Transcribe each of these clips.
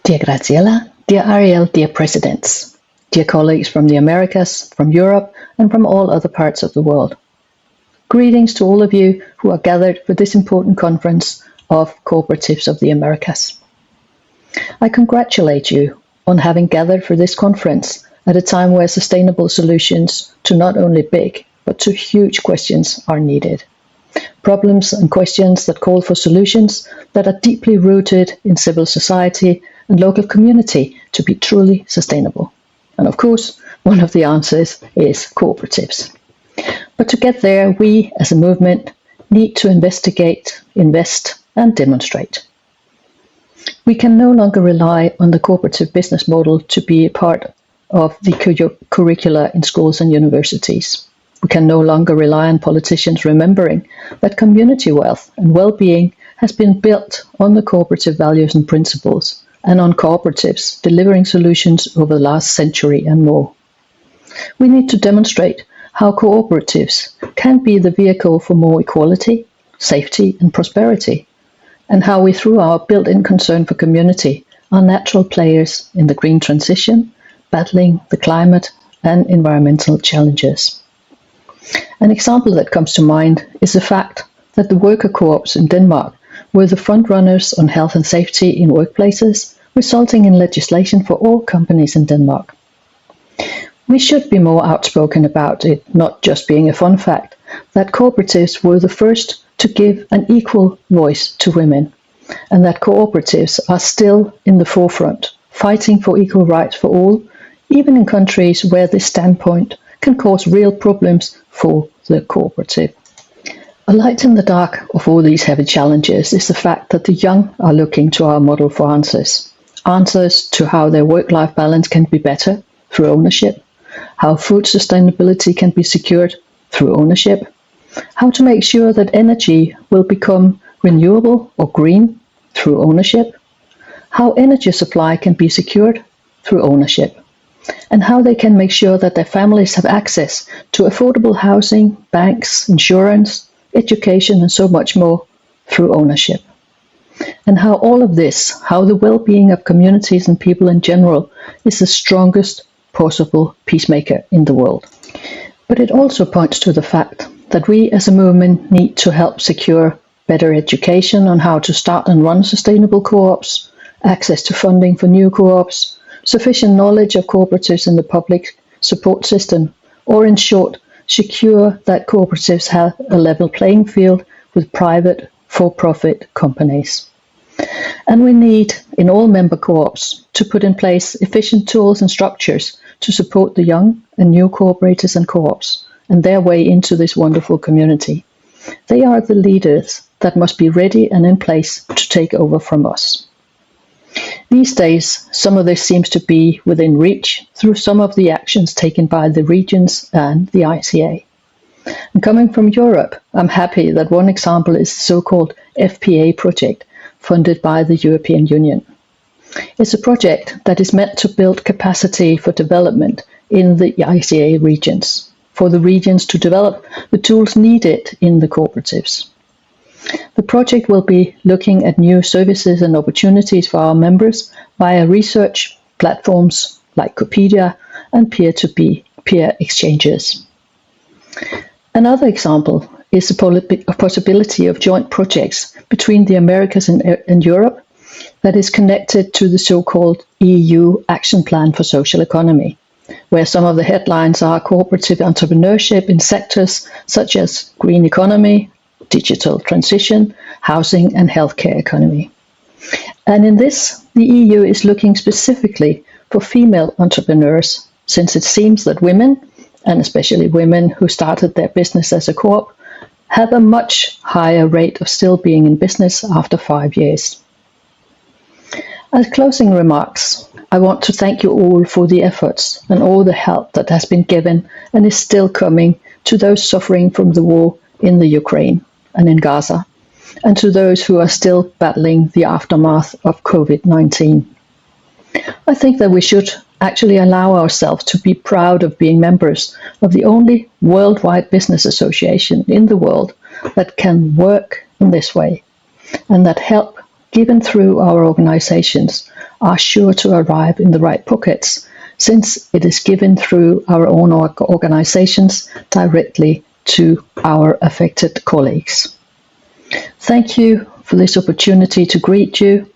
Dear Graciela, dear Ariel, dear presidents, dear colleagues from the Americas, from Europe, and from all other parts of the world. Greetings to all of you who are gathered for this important conference of Cooperatives of the Americas. I congratulate you on having gathered for this conference at a time where sustainable solutions to not only big, but to huge questions are needed. Problems and questions that call for solutions that are deeply rooted in civil society and local community to be truly sustainable. And of course, one of the answers is cooperatives. But to get there, we as a movement need to investigate, invest, and demonstrate. We can no longer rely on the cooperative business model to be a part of the curricula in schools and universities. We can no longer rely on politicians remembering that community wealth and well-being has been built on the cooperative values and principles and on cooperatives delivering solutions over the last century and more. We need to demonstrate how cooperatives can be the vehicle for more equality, safety, and prosperity, and how we, through our built-in concern for community, are natural players in the green transition, battling the climate and environmental challenges. An example that comes to mind is the fact that the worker co-ops in Denmark were the front runners on health and safety in workplaces, resulting in legislation for all companies in Denmark. We should be more outspoken about it, not just being a fun fact, that cooperatives were the first to give an equal voice to women, and that cooperatives are still in the forefront, fighting for equal rights for all, even in countries where this standpoint can cause real problems for the cooperative. A light in the dark of all these heavy challenges is the fact that the young are looking to our model for answers. Answers to how their work-life balance can be better through ownership, how food sustainability can be secured through ownership, how to make sure that energy will become renewable or green through ownership, how energy supply can be secured through ownership, and how they can make sure that their families have access to affordable housing, banks, insurance, education, and so much more through ownership. And how all of this, how the well-being of communities and people in general, is the strongest possible peacemaker in the world. But it also points to the fact that we as a movement need to help secure better education on how to start and run sustainable co-ops, access to funding for new co-ops, sufficient knowledge of cooperatives in the public support system, or in short, secure that cooperatives have a level playing field with private for-profit companies. And we need, in all member co-ops, to put in place efficient tools and structures to support the young and new cooperators and co-ops and their way into this wonderful community. They are the leaders that must be ready and in place to take over from us. These days, some of this seems to be within reach through some of the actions taken by the regions and the ICA. And coming from Europe, I'm happy that one example is the so-called FPA project funded by the European Union. It's a project that is meant to build capacity for development in the ICA regions, for the regions to develop the tools needed in the cooperatives. The project will be looking at new services and opportunities for our members via research platforms like Cooperativas and peer-to-peer exchanges. Another example is the possibility of joint projects between the Americas and Europe that is connected to the so-called EU Action Plan for Social Economy, where some of the headlines are cooperative entrepreneurship in sectors such as green economy, digital transition, housing, and healthcare economy. And in this, the EU is looking specifically for female entrepreneurs, since it seems that women, and especially women who started their business as a co-op, have a much higher rate of still being in business after 5 years. As closing remarks, I want to thank you all for the efforts and all the help that has been given and is still coming to those suffering from the war in the Ukraine and in Gaza, and to those who are still battling the aftermath of COVID-19. I think that we should actually allow ourselves to be proud of being members of the only worldwide business association in the world that can work in this way, and that help given through our organizations are sure to arrive in the right pockets, since it is given through our own organizations directly to our affected colleagues. Thank you for this opportunity to greet you.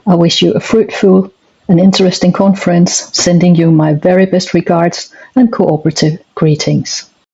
I wish you a fruitful and interesting conference, sending you my very best regards and cooperative greetings.